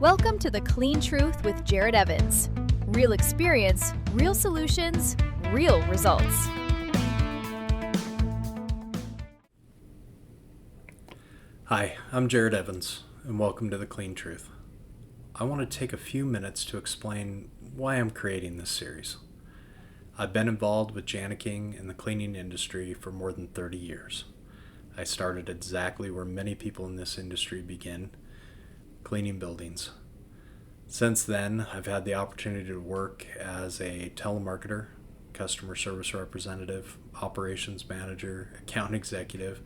Welcome to The Clean Truth with Jared Evans. Real experience, real solutions, real results. Hi, I'm Jared Evans, and welcome to The Clean Truth. I want to take a few minutes to explain why I'm creating this series. I've been involved with Jani-King in the cleaning industry for more than 30 years. I started exactly where many people in this industry begin, cleaning buildings. Since then, I've had the opportunity to work as a telemarketer, customer service representative, operations manager, account executive,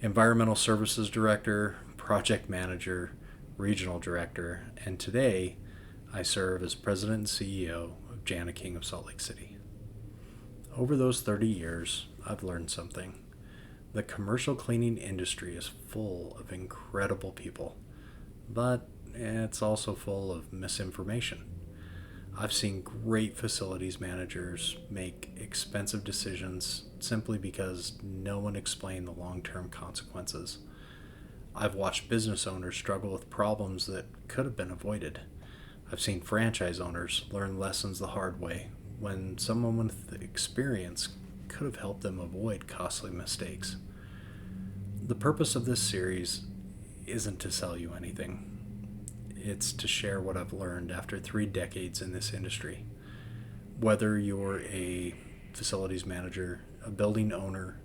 environmental services director, project manager, regional director, and today I serve as president and CEO of Jani-King of Salt Lake City. Over those 30 years, I've learned something. The commercial cleaning industry is full of incredible people, but it's also full of misinformation. I've seen great facilities managers make expensive decisions simply because no one explained the long-term consequences. I've watched business owners struggle with problems that could have been avoided. I've seen franchise owners learn lessons the hard way when someone with experience could have helped them avoid costly mistakes. The purpose of this series isn't to sell you anything. It's to share what I've learned after 3 decades in this industry. Whether you're a facilities manager, a building owner,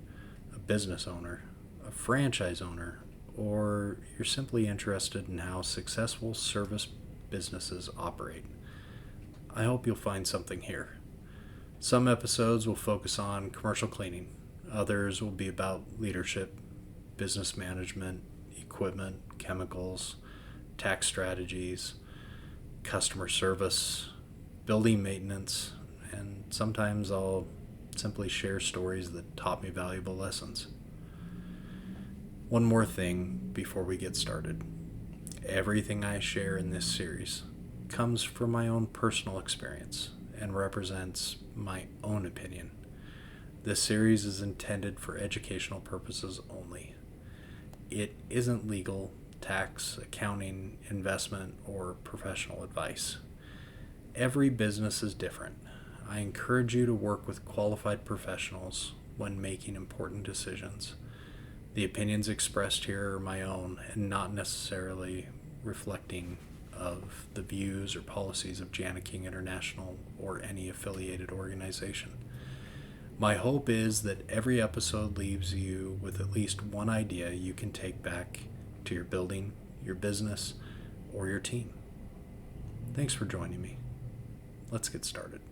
a business owner, a franchise owner, or you're simply interested in how successful service businesses operate, I hope you'll find something here. Some episodes will focus on commercial cleaning. Others will be about leadership, business management, equipment, chemicals, tax strategies, customer service, building maintenance, and sometimes I'll simply share stories that taught me valuable lessons. One more thing before we get started. Everything I share in this series comes from my own personal experience and represents my own opinion. This series is intended for educational purposes only. It isn't legal, tax, accounting, investment, or professional advice. Every business is different. I encourage you to work with qualified professionals when making important decisions. The opinions expressed here are my own and not necessarily reflecting of the views or policies of Jani-King International or any affiliated organization. My hope is that every episode leaves you with at least one idea you can take back to your building, your business, or your team. Thanks for joining me. Let's get started.